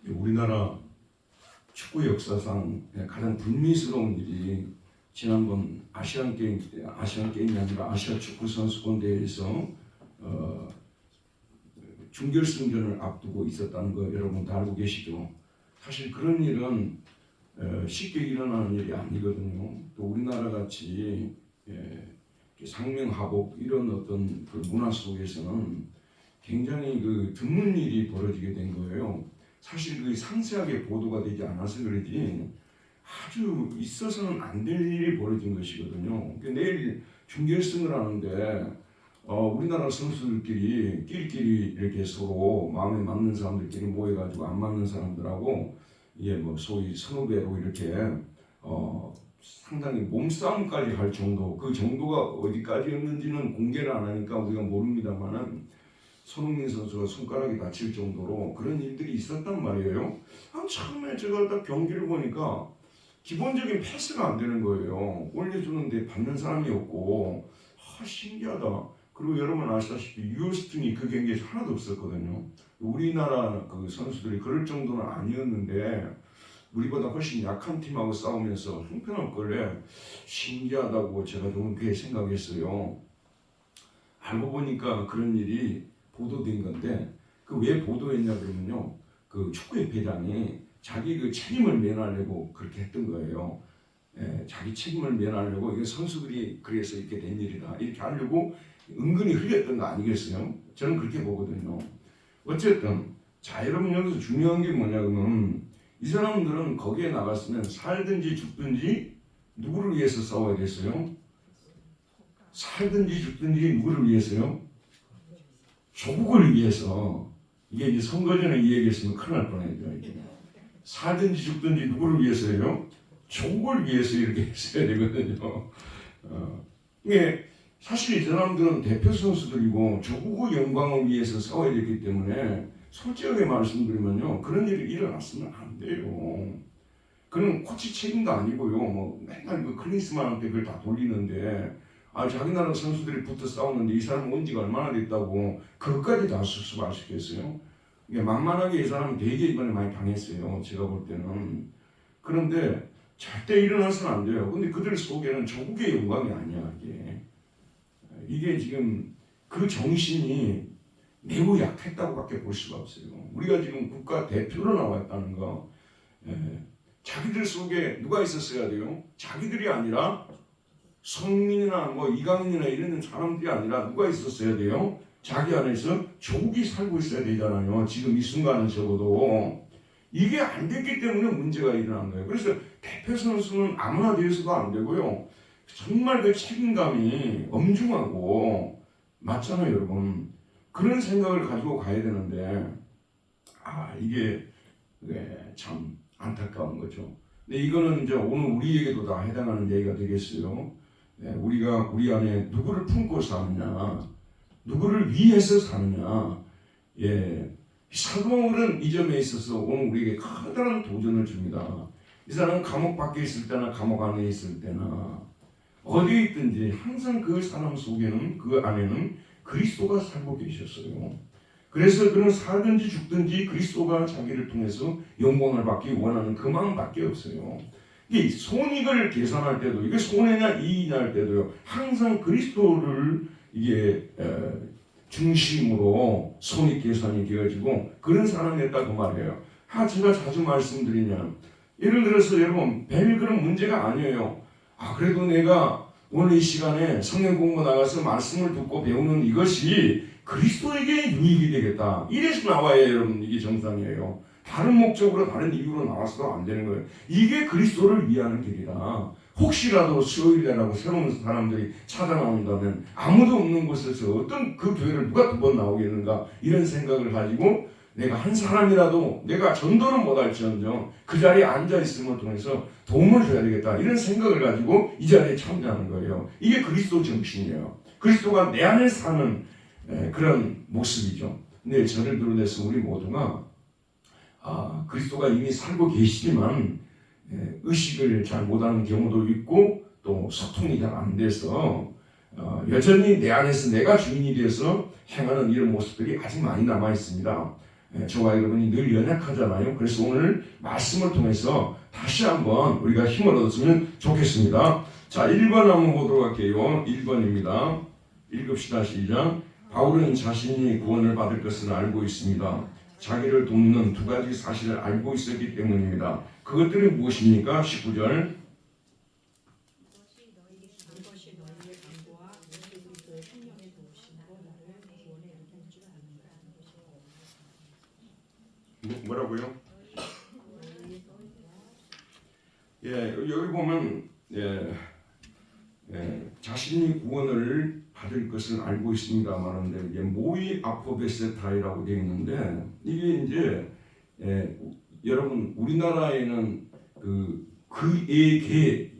우리나라 축구 역사상 가장 불미스러운 일이 지난번 아시안 게임이 아니라 아시아 축구 선수권 대회에서 준결승전을 앞두고 있었다는 거 여러분 다 알고 계시죠? 사실 그런 일은 쉽게 일어나는 일이 아니거든요. 또 우리나라 같이 상명하복 이런 어떤 그 문화 속에서는 굉장히 그 드문 일이 벌어지게 된 거예요. 사실 그 상세하게 보도가 되지 않아서 그러지 아주 있어서는 안 될 일이 벌어진 것이거든요. 내일 준결승을 하는데 우리나라 선수들끼리 끼리끼리 이렇게 서로 마음에 맞는 사람들끼리 모여가지고 안 맞는 사람들하고 뭐 소위 선후배로 이렇게 상당히 몸싸움까지 할 정도, 그 정도가 어디까지였는지는 공개를 안 하니까 우리가 모릅니다만은 손흥민 선수가 손가락이 다칠 정도로 그런 일들이 있었단 말이에요. 처음에 제가 딱 경기를 보니까 기본적인 패스가 안 되는 거예요. 올려주는데 받는 사람이 없고 신기하다. 그리고 여러분 아시다시피 유효스팅이 그 경기에서 하나도 없었거든요. 우리나라 그 선수들이 그럴 정도는 아니었는데 우리보다 훨씬 약한 팀하고 싸우면서 형편없길래 신기하다고 제가 좀 그렇게 생각했어요. 알고 보니까 그런 일이 보도된 건데 그 왜 보도했냐 그러면요, 그 축구협회장이 자기 그 책임을 면하려고 그렇게 했던 거예요. 자기 책임을 면하려고 이게 선수들이 그래서 이렇게 된 일이다 이렇게 하려고 은근히 흘렸던 거 아니겠어요? 저는 그렇게 보거든요. 어쨌든 자, 여러분 여기서 중요한 게 뭐냐면 이 사람들은 거기에 나갔으면 살든지 죽든지 누구를 위해서 싸워야 됐어요? 살든지 죽든지 누구를 위해서요? 조국을 위해서. 이게 이제 선거 전에 이 얘기했으면 큰일 날 뻔했죠. 이게. 살든지 죽든지 누구를 위해서요? 조국을 위해서 이렇게 했어야 되거든요. 이게 사실 이 사람들은 대표 선수들이고 조국의 영광을 위해서 싸워야 됐기 때문에 솔직하게 말씀드리면요, 그런 일이 일어났으면 안 돼요. 그는 코치 책임도 아니고요. 뭐 맨날 그 클린스만한테 그걸 다 돌리는데 자기 나라 선수들이 붙어 싸우는데 이 사람은 온 지가 얼마나 됐다고 그것까지 다 수습하시겠어요? 이게 만만하게 이 사람은 되게 이번에 많이 당했어요. 제가 볼 때는. 그런데 절대 일어나서는 안 돼요. 근데 그들 속에는 조국의 영광이 아니야. 이게 지금 그 정신이 매우 약했다고밖에 볼 수가 없어요. 우리가 지금 국가 대표로 나왔다는 거, 자기들 속에 누가 있었어야 돼요? 자기들이 아니라 성민이나 뭐 이강인이나 이런 사람들이 아니라 누가 있었어야 돼요? 자기 안에서 조국이 살고 있어야 되잖아요. 지금 이 순간은 적어도. 이게 안 됐기 때문에 문제가 일어난 거예요. 그래서 대표 선수는 아무나 되어서도 안 되고요. 정말 그 책임감이 엄중하고, 맞잖아요, 여러분. 그런 생각을 가지고 가야 되는데, 이게 참 안타까운 거죠. 근데 이거는 이제 오늘 우리에게도 다 해당하는 얘기가 되겠어요. 우리가 우리 안에 누구를 품고 사느냐, 누구를 위해서 사느냐. 사도 바울은 이 점에 있어서 오늘 우리에게 커다란 도전을 줍니다. 이 사람은 감옥 밖에 있을 때나 감옥 안에 있을 때나 어디에 있든지 항상 그 사람 속에는, 그 안에는 그리스도가 살고 계셨어요. 그래서 그는 살든지 죽든지 그리스도가 자기를 통해서 영광을 받기 원하는 그 마음밖에 없어요. 이 손익을 계산할 때도, 이게 손해냐 이익이냐 할 때도요, 항상 그리스도를 이게 중심으로 손익 계산이 되어지고 그런 사람이었다 그 말이에요. 제가 자주 말씀드리면, 예를 들어서 여러분 별 그런 문제가 아니에요. 그래도 내가 오늘 이 시간에 성경 공부 나가서 말씀을 듣고 배우는 이것이 그리스도에게 유익이 되겠다. 이래서 나와야 여러분 이게 정상이에요. 다른 목적으로 다른 이유로 나와서도 안 되는 거예요. 이게 그리스도를 위하는 길이다. 혹시라도 수요일이라고 새로운 사람들이 찾아나온다면 아무도 없는 곳에서 어떤 그 교회를 누가 두 번 나오겠는가, 이런 생각을 가지고 내가 한 사람이라도 내가 전도는 못할지언정 그 자리에 앉아있음을 통해서 도움을 줘야 되겠다, 이런 생각을 가지고 이 자리에 참여하는 거예요. 이게 그리스도 정신이에요. 그리스도가 내 안에 사는 그런 모습이죠. 근데 저를 비롯해서 우리 모두가 그리스도가 이미 살고 계시지만 의식을 잘 못하는 경우도 있고 또 소통이 잘 안 돼서 여전히 내 안에서 내가 주인이 돼서 행하는 이런 모습들이 아직 많이 남아 있습니다. 저와 여러분이 늘 연약하잖아요. 그래서 오늘 말씀을 통해서 다시 한번 우리가 힘을 얻었으면 좋겠습니다. 자, 1번 한번 보도록 할게요. 1번입니다. 읽읍시다. 시작. 바울은 자신이 구원을 받을 것을 알고 있습니다. 자기를 돕는 두 가지 사실을 알고 있었기 때문입니다. 그것들이 무엇입니까? 19절. 이것이 너희의 강구와 예수 그리스도의 성령의 도우심으로 나를 구원에 이르는 줄 아는 것이라. 뭐라고요? 여기 보면 자신이 구원을 받을 것을 알고 있습니다 말하는데 이게 모이 아포베세타이라고 되어 있는데 이게 이제 여러분 우리나라에는 그에게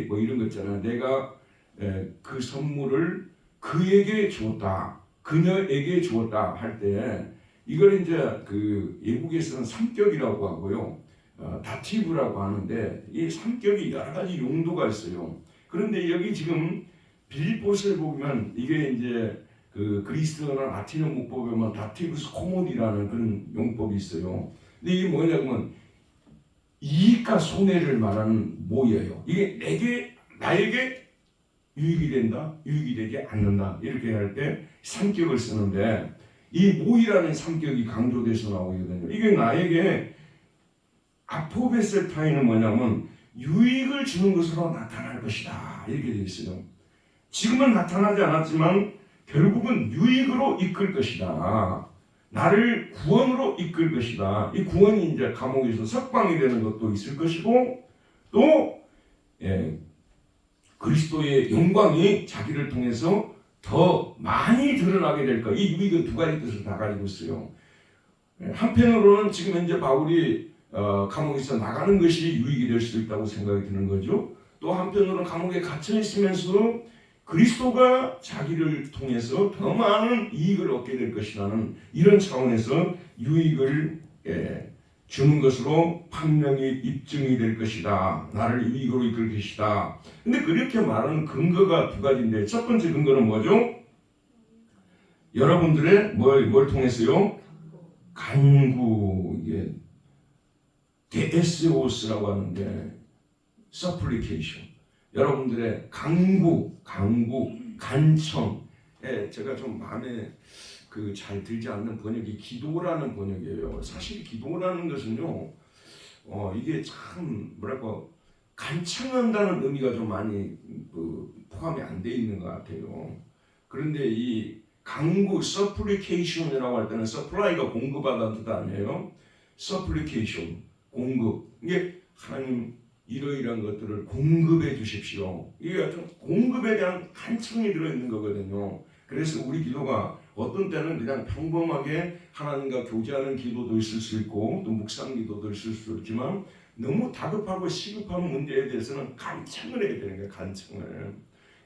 뭐 이런 거 있잖아요. 내가 그 선물을 그에게 주었다, 그녀에게 주었다 할 때 이걸 이제 그 외국에서는 삼격이라고 하고요, 다티브라고 하는데 이 삼격이 여러 가지 용도가 있어요. 그런데 여기 지금 빌립보서에 보면 이게 이제 그 그리스어나 라틴어 문법에 보면 다티브스 코모디라는 그런 용법이 있어요. 근데 이게 뭐냐면 이익과 손해를 말하는 모예요. 이게 나에게 유익이 된다, 유익이 되지 않는다 이렇게 할 때 삼격을 쓰는데 이 모이라는 삼격이 강조돼서 나오거든요. 이게 나에게 아포베세타이는 뭐냐면 유익을 주는 것으로 나타날 것이다 이렇게 되어 있어요. 지금은 나타나지 않았지만 결국은 유익으로 이끌 것이다. 나를 구원으로 이끌 것이다. 이 구원이 이제 감옥에서 석방이 되는 것도 있을 것이고 또 그리스도의 영광이 자기를 통해서 더 많이 드러나게 될 것. 이 유익은 두 가지 뜻을 다 가지고 있어요. 한편으로는 지금 현재 바울이 감옥에서 나가는 것이 유익이 될 수 있다고 생각이 드는 거죠. 또 한편으로는 감옥에 갇혀 있으면서도 그리스도가 자기를 통해서 더 많은 이익을 얻게 될 것이라는 이런 차원에서 유익을 주는 것으로 분명히 입증이 될 것이다. 나를 유익으로 이끌 것이다. 근데 그렇게 말하는 근거가 두 가지인데 첫 번째 근거는 뭐죠? 여러분들의 뭘 통해서요? 간구, 이게 데에스오스라고 하는데 supplication. 여러분들의 간청. 제가 좀 마음에 잘 들지 않는 번역이 기도라는 번역이에요. 사실 기도라는 것은요, 이게 참 뭐랄까 간청한다는 의미가 좀 많이 포함이 안 돼 있는 것 같아요. 그런데 이 간구, supplication이라고 할 때는 supply가 공급하다는 뜻 아니에요. supplication, 공급. 이게 하나님 이러이러한 것들을 공급해 주십시오. 이게 어떤 공급에 대한 간청이 들어있는 거거든요. 그래서 우리 기도가 어떤 때는 그냥 평범하게 하나님과 교제하는 기도도 있을 수 있고 또 묵상 기도도 있을 수 있지만 너무 다급하고 시급한 문제에 대해서는 간청을 해야 되는 거예요. 간청을.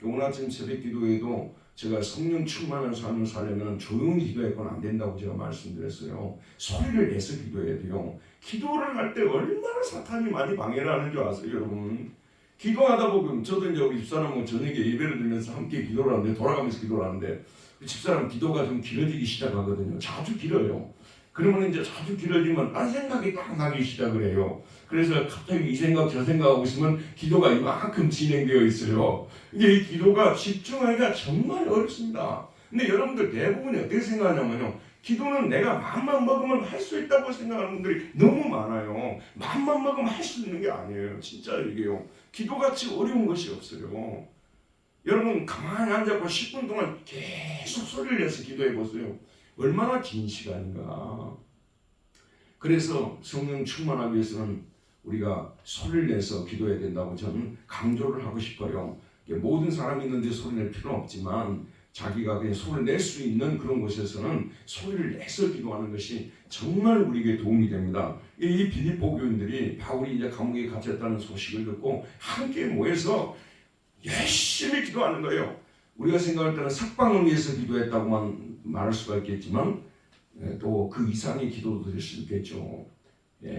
오늘 아침 새벽 기도에도 제가 성령 충만한 삶을 살려면 조용히 기도해서는 안 된다고 제가 말씀드렸어요. 소리를 내서 기도해야 돼요. 기도를 할 때 얼마나 사탄이 많이 방해를 하는 줄 아세요, 여러분? 기도하다 보면 저도 이제 우리 집사람은 저녁에 예배를 드리면서 함께 기도를 하는데 돌아가면서 기도를 하는데 집사람 기도가 좀 길어지기 시작하거든요. 자주 길어요. 그러면 이제 자주 길어지면 딴 생각이 딱 나기 시작을 해요. 그래서 갑자기 이 생각 저 생각하고 있으면 기도가 이만큼 진행되어 있어요. 이게 이 기도가 집중하기가 정말 어렵습니다. 근데 여러분들 대부분이 어떻게 생각하냐면요, 기도는 내가 마음만 먹으면 할 수 있다고 생각하는 분들이 너무 많아요. 마음만 먹으면 할 수 있는 게 아니에요. 진짜 이게요. 기도같이 어려운 것이 없어요. 여러분 가만히 앉아서 10분 동안 계속 소리를 내서 기도해 보세요. 얼마나 긴 시간인가. 그래서 성령 충만하기 위해서는 우리가 소리를 내서 기도해야 된다고 저는 강조를 하고 싶어요. 모든 사람이 있는데 소리 낼 필요는 없지만 자기가 그냥 소리를 낼 수 있는 그런 곳에서는 소리를 내서 기도하는 것이 정말 우리에게 도움이 됩니다. 이 빌립보 교인들이 바울이 이제 감옥에 갇혔다는 소식을 듣고 함께 모여서 열심히 기도하는 거예요. 우리가 생각할 때는 석방을 위해서 기도했다고만 말할 수가 있겠지만 또 그 이상의 기도도 드릴 수 있겠죠.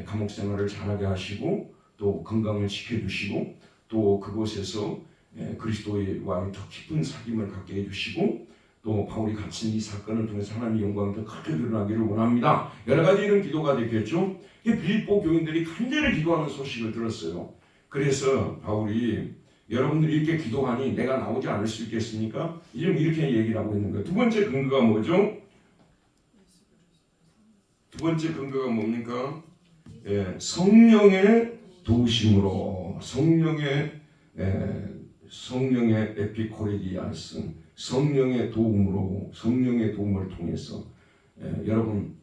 감옥 생활을 잘하게 하시고 또 건강을 지켜주시고 또 그곳에서 그리스도와의 더 깊은 사귐을 갖게 해주시고 또 바울이 갇힌 이 사건을 통해서 하나님의 영광이 더 크게 드러나기를 원합니다. 여러 가지 이런 기도가 됐겠죠. 빌립보 교인들이 간절히 기도하는 소식을 들었어요. 그래서 바울이 여러분들이 이렇게 기도하니 내가 나오지 않을 수 있겠습니까? 이렇게 얘기를 하고 있는 거예요. 두 번째 근거가 뭐죠? 두 번째 근거가 뭡니까? 성령의 도우심으로, 성령의 에피코레기아스, 성령의 도움으로, 성령의 도움을 통해서 여러분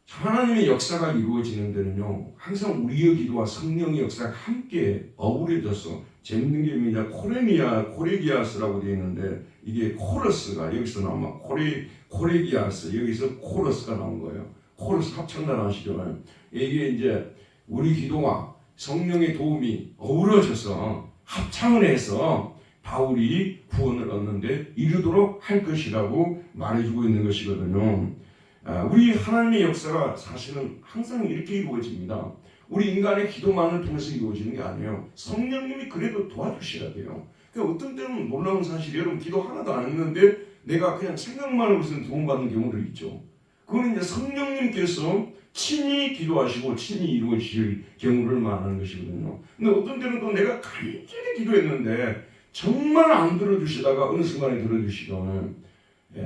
하나님의 역사가 이루어지는 데는요 항상 우리의 기도와 성령의 역사가 함께 어우러져서 재밌는 게 뭐냐 코레기아스라고 되어 있는데 이게 코러스가 여기서 나오면 코레기아스 여기서 코러스가 나온 거예요. 코러스 합창단 아시죠? 이게 이제 우리 기도와 성령의 도움이 어우러져서 합창을 해서 바울이 구원을 얻는데 이르도록 할 것이라고 말해주고 있는 것이거든요. 우리 하나님의 역사가 사실은 항상 이렇게 이루어집니다. 우리 인간의 기도만을 통해서 이루어지는 게 아니에요. 성령님이 그래도 도와주셔야 돼요. 그러니까 어떤 때는 놀라운 사실이 여러분 기도 하나도 안 했는데 내가 그냥 생각만 하고서 도움받는 경우도 있죠. 그거는 이제 성령님께서 친히 기도하시고 친히 이루어질 경우를 말하는 것이거든요. 근데 어떤 때는 또 내가 간절히 기도했는데 정말 안 들어주시다가 어느 순간에 들어주시던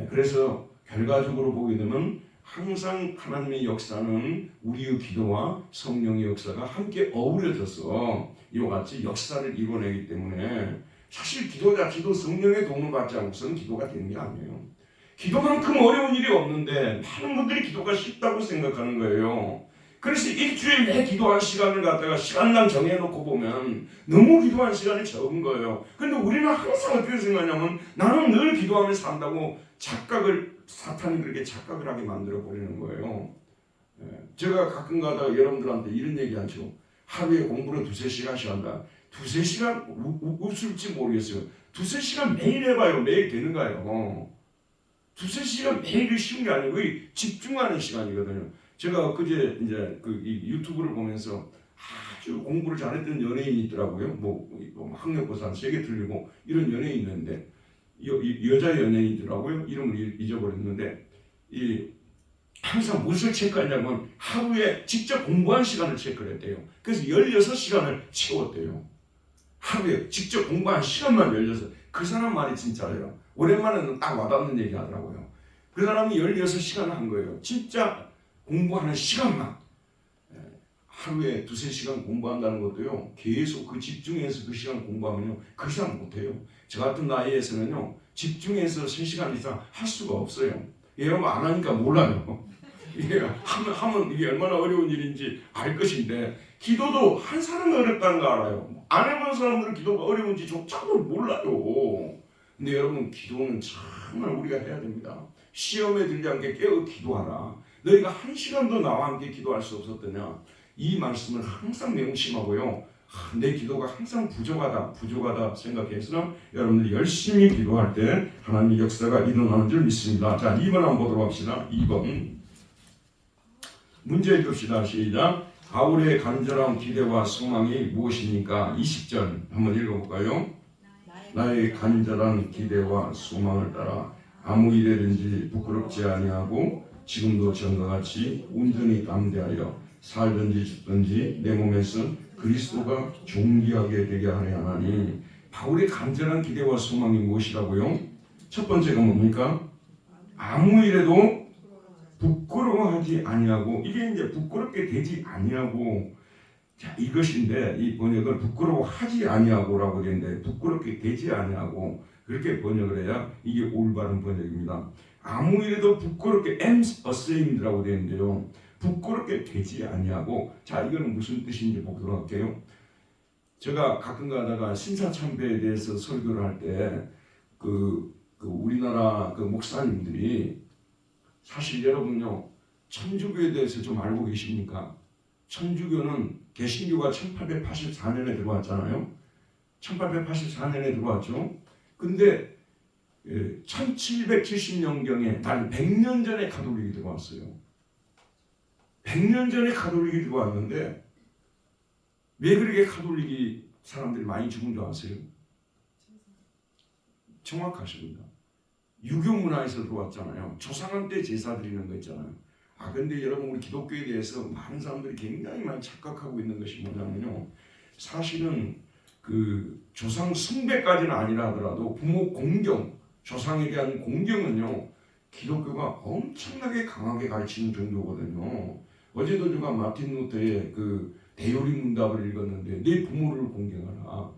그래서 결과적으로 보게 되면 항상 하나님의 역사는 우리의 기도와 성령의 역사가 함께 어우러져서 이와 같이 역사를 이뤄내기 때문에 사실 기도 자체도 성령의 도움을 받지 않고서는 기도가 되는 게 아니에요. 기도만큼 어려운 일이 없는데 많은 분들이 기도가 쉽다고 생각하는 거예요. 그래서 일주일 내 기도한 시간을 갖다가 시간당 정해놓고 보면 너무 기도한 시간이 적은 거예요. 근데 우리는 항상 어떻게 생각하냐면 나는 늘 기도하며 산다고 사탄이 그렇게 착각을 하게 만들어 버리는 거예요. 제가 가끔 가다가 여러분들한테 이런 얘기 하죠. 하루에 공부를 2-3시간씩 한다. 2-3시간 웃을지 모르겠어요. 2-3시간 매일 해봐요. 매일 되는가요? 2-3시간 매일이 쉬운 게 아니고 집중하는 시간이거든요. 제가 그제 이제 이 유튜브를 보면서 아주 공부를 잘했던 연예인이 있더라고요. 뭐 학력고사 3개 틀리고 이런 연예인이 있는데 여자 연예인이더라고요. 이름을 잊어버렸는데 항상 무엇을 체크하냐면 하루에 직접 공부한 시간을 체크를 했대요. 그래서 16시간을 채웠대요. 하루에 직접 공부한 시간만 16. 그 사람 말이 진짜예요. 오랜만에 딱 와닿는 얘기 하더라고요. 그 사람이 16시간을 한 거예요. 진짜 공부하는 시간만. 하루에 2-3시간 공부한다는 것도요. 계속 그 집중해서 그 시간 공부하면요. 그 이상 못해요. 저 같은 나이에서는요. 집중해서 3시간 이상 할 수가 없어요. 여러분 안 하니까 몰라요. 이게 하면 이게 얼마나 어려운 일인지 알 것인데 기도도 한 사람이 어렵다는 거 알아요. 안 해본 사람들은 기도가 어려운지 조차도 몰라요. 근데 여러분 기도는 정말 우리가 해야 됩니다. 시험에 들지 않게 깨어 기도하라. 너희가 1시간도 나와 함께 기도할 수 없었더냐. 이 말씀을 항상 명심하고요. 내 기도가 항상 부족하다 생각해서 여러분들이 열심히 기도할 때 하나님의 역사가 일어나는 줄 믿습니다. 자, 2번 한번 보도록 합시다. 2번 문제 읽읍시다. 시작. 바울의 간절한 기대와 소망이 무엇입니까? 20절 한번 읽어볼까요? 나의 간절한 기대와 소망을 따라 아무 일에든지 부끄럽지 아니하고 지금도 전과 같이 온전히 담대하여 살든지 죽든지 내 몸에서 그리스도가 존귀하게 되게 하려 하나니. 바울의 간절한 기대와 소망이 무엇이라고요? 첫 번째가 뭡니까? 아무 일에도 부끄러워하지 아니하고. 이게 이제 부끄럽게 되지 아니하고, 자 이것인데 이 번역을 부끄러워하지 아니하고라고 되는데 부끄럽게 되지 아니하고 그렇게 번역을 해야 이게 올바른 번역입니다. 아무 일에도 부끄럽게 am ashamed라고 되는데요. 부끄럽게 되지 아니하고. 자 이거는 무슨 뜻인지 보도록 할게요. 제가 가끔 가다가 신사참배에 대해서 설교를 할 때 우리나라 그 목사님들이 사실 여러분요 천주교에 대해서 좀 알고 계십니까? 천주교는 개신교가 1884년에 들어왔잖아요. 1884년에 들어왔죠. 근데 1770년경에 단 100년 전에 가톨릭이 들어왔어요. 100년 전에 가톨릭이 들어왔는데 왜 그렇게 가톨릭이 사람들이 많이 죽은 줄 아세요? 정확하십니다. 유교 문화에서 들어왔잖아요. 조상한테 제사 드리는 거 있잖아요. 근데 여러분 우리 기독교에 대해서 많은 사람들이 굉장히 많이 착각하고 있는 것이 뭐냐면요. 사실은 그 조상 숭배까지는 아니라 하더라도 부모 공경, 조상에 대한 공경은요. 기독교가 엄청나게 강하게 가르치는 정도거든요. 어제도 제가 마틴 루터의 그 대요리 문답을 읽었는데 내 부모를 공경하라.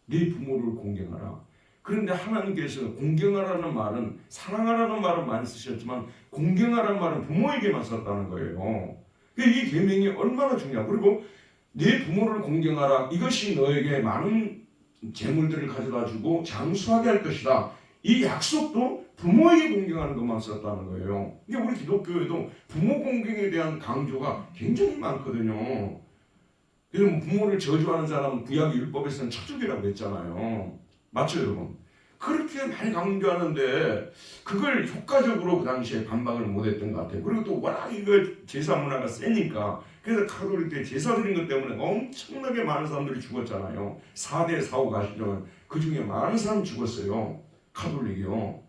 내 부모를 공경하라. 그런데 하나님께서 공경하라는 말은 사랑하라는 말은 많이 쓰셨지만 공경하라는 말은 부모에게만 썼다는 거예요. 이 계명이 얼마나 중요하고 그리고 내 부모를 공경하라. 이것이 너에게 많은 재물들을 가져다 주고 장수하게 할 것이다. 이 약속도 부모에게 공경하는 것만 썼다는 거예요. 근데 우리 기독교에도 부모 공경에 대한 강조가 굉장히 많거든요. 그래서 뭐 부모를 저주하는 사람은 구약 율법에서는 천국이라고 했잖아요. 맞죠, 여러분? 그렇게 많이 강조하는데 그걸 효과적으로 그 당시에 반박을 못했던 것 같아요. 그리고 또 워낙 이거 제사 문화가 세니까 그래서 가톨릭 때 제사 드린 것 때문에 엄청나게 많은 사람들이 죽었잖아요. 4대 사후 가시죠. 그 중에 많은 사람 죽었어요. 가톨릭이요.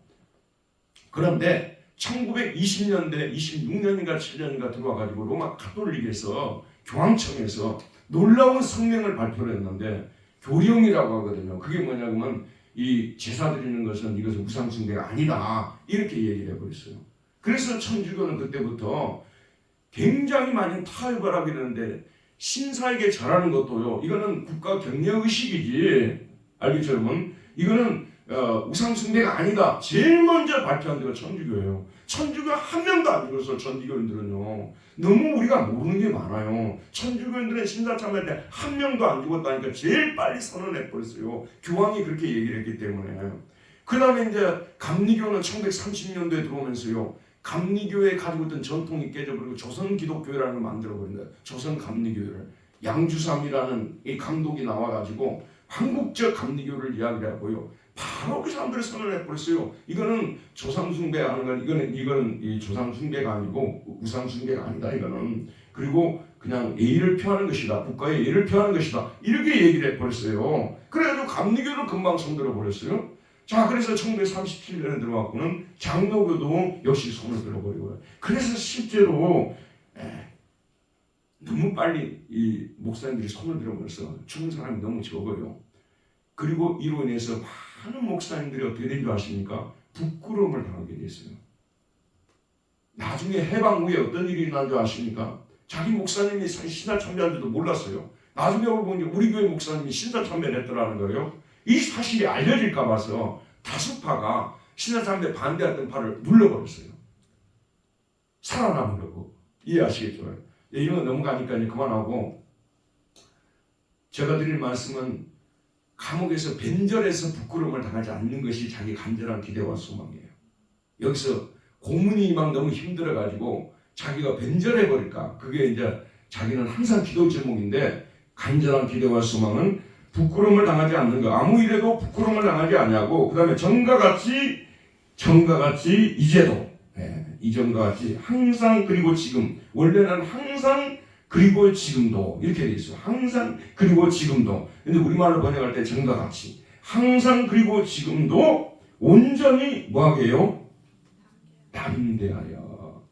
그런데 1920년대 26년인가 7년인가 들어와가지고 로마 가톨릭에서 교황청에서 놀라운 성명을 발표를 했는데 교령이라고 하거든요. 그게 뭐냐면 이 제사 드리는 것은 이것은 우상숭배가 아니다 이렇게 얘기를 해버렸어요. 그래서 천주교는 그때부터 굉장히 많이 타협을 하게 되는데 신사에게 절하는 것도요. 이거는 국가 경례의식이지 알겠죠 여러분? 이거는 우상숭배가 아니다. 제일 먼저 발표한 데가 천주교예요. 천주교 한 명도 안 죽었어. 천주교인들은요. 너무 우리가 모르는 게 많아요. 천주교인들은 신사참회 때 한 명도 안 죽었다니까 제일 빨리 선언해버렸어요. 교황이 그렇게 얘기를 했기 때문에. 그 다음에 이제 감리교는 1930년도에 들어오면서요. 감리교에 가지고 있던 전통이 깨져버리고 조선 기독교회라는 걸 만들어버린 거예요. 조선 감리교회를. 양주삼이라는 이 감독이 나와가지고 한국적 감리교를 이야기를 하고요. 바로 그 사람들이 선언을 해버렸어요. 이거는 조상숭배하는 건 이거는 이 조상숭배가 아니고 우상숭배가 아니다. 이거는 그리고 그냥 예의를 표하는 것이다. 국가의 예의를 표하는 것이다. 이렇게 얘기를 해버렸어요. 그래가지고 감리교를 금방 손들어 버렸어요. 자, 그래서 1937년에 들어왔고는 장로교도 역시 손을 들어버리고요. 그래서 실제로 너무 빨리 이 목사님들이 손을 들어버려서 죽은 사람이 너무 적어요. 그리고 이로 인해서 많은 목사님들이 어떻게 된 줄 아십니까? 부끄러움을 당하게 됐어요. 나중에 해방 후에 어떤 일이 일어난 줄 아십니까? 자기 목사님이 신사 참배한 줄도 몰랐어요. 나중에 보니 우리 교회 목사님이 신사 참배를 했더라는 거예요. 이 사실이 알려질까 봐서 다수파가 신사 참배 반대했던 파를 눌러버렸어요. 살아남으려고. 이해하시겠죠? 이런 거 넘어가니까 이제 그만하고 제가 드릴 말씀은 감옥에서 변절해서 부끄러움을 당하지 않는 것이 자기 간절한 기대와 소망이에요. 여기서 고문이 막 너무 힘들어가지고 자기가 변절해버릴까. 그게 이제 자기는 항상 기도 제목인데 간절한 기대와 소망은 부끄러움을 당하지 않는 것. 아무 일에도 부끄러움을 당하지 않냐고. 그 다음에 전과 같이 이제도 이전과 같이 항상 그리고 지금. 원래는 항상 그리고 지금도 이렇게 돼 있어요. 항상 그리고 지금도. 근데 우리말로 번역할 때 전과 같이 항상 그리고 지금도 온전히 뭐하게 해요? 담대하여.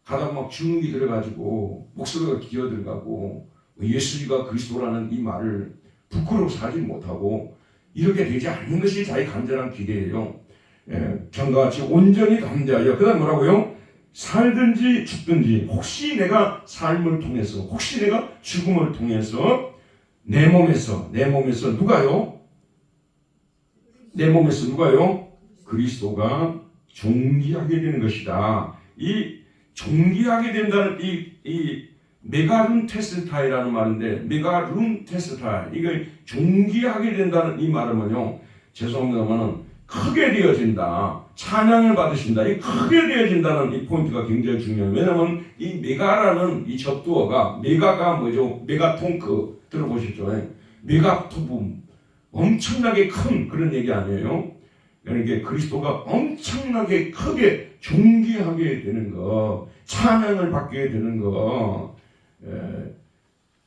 가다가 막 주눅이 들어가지고 목소리가 기어들어가고 예수가 그리스도라는 이 말을 부끄러워서 하지 못하고 이렇게 되지 않는 것이 자기 간절한 기대예요. 전과 같이 온전히 담대하여. 그 다음 뭐라고요? 살든지 죽든지 혹시 내가 삶을 통해서 혹시 내가 죽음을 통해서 내 몸에서 누가요? 내 몸에서 누가요? 그리스도가 존귀하게 되는 것이다. 이 존귀하게 된다는 이 메가룬 테스타이라는 말인데 메가룬 테스타이 이걸 존귀하게 된다는 이 말은요. 죄송합니다만은 크게 되어진다. 찬양을 받으신다. 이 크게 되어진다는 이 포인트가 굉장히 중요해요. 왜냐하면 이 메가라는 이 접두어가 메가가 뭐죠? 메가통크 들어보셨죠? 메가토붐 엄청나게 큰 그런 얘기 아니에요? 그러니까 그리스도가 엄청나게 크게 존귀하게 되는 거, 찬양을 받게 되는 거,